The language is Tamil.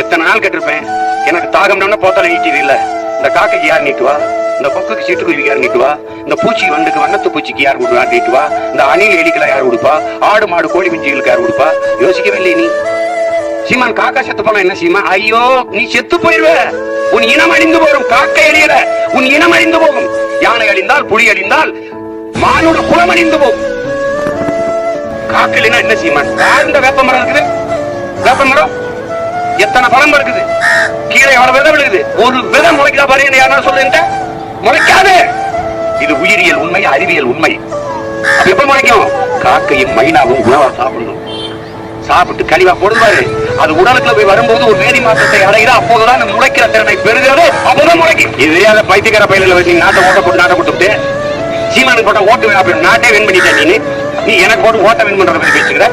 எத்தனை நாள் கேட்டிருப்பேன், எனக்கு தாகம்னா போத்தால நீட்டிது இல்ல. இந்த காக்கைக்கு யார் நீட்டுவா, இந்த கொக்குக்கு சீட்டுக்குருவிக்கு யார் நீட்டுவா, இந்த பூச்சி வண்டுக்கு வண்ணத்து பூச்சிக்கு யார் நீட்டுவா, இந்த அணில் எலிகளை யார் கொடுப்பா, ஆடு மாடு கோழி குஞ்சுகளுக்கு யார் கொடுப்பா? யோசிக்கவே இல்லை நீ. சீமான், காக்கா செத்து போனா என்ன சீமா? ஐயோ, நீ செத்து போயிருவ. உன் இனம் அழிந்து போகும். காக்கை அழியல, உன் இனம் அழிந்து போகும். யானை அழிந்தால், புலி அழிந்தால், மானோட குலம் அழிந்து போகும். காக்கையினா என்ன சீமான்? இந்த வேப்ப மரம் இருக்குது, வேப்ப மரம் எத்தனை பழம் இருக்குது, கீழே எவ்வளவு விதை விழுகுது, ஒரு விதை முளைக்கிறா பாரு. யாரா சொல்லுங்க, முளைக்காது. இது உயிரியல் உண்மை, அறிவியல் உண்மை. எப்ப முளைக்கும்? காக்கையும் மைனாவும் உணவா சாப்பிடணும். சாப்பிட்டு கழிவா போடுவாரு. அது உடலுக்குள்ள போய் வரும்போது ஒரு வேதி மாற்றத்தை அடைகிறா. அப்போதுதான் முளைக்கிற திறனை பெறுகிறது. அப்போதான் முளைக்கும். இது பைத்தியக்கார பயில வச்சு நாட்டை ஓட்ட போட்டு நாட்டை போட்டு சீமானுக்கு போட்ட ஓட்டு வேணும். நாட்டே வின் பண்ணிட்டேன். நீ எனக்கு போட்டு ஓட்ட வின் பண்றத பத்தி பேசுகிற.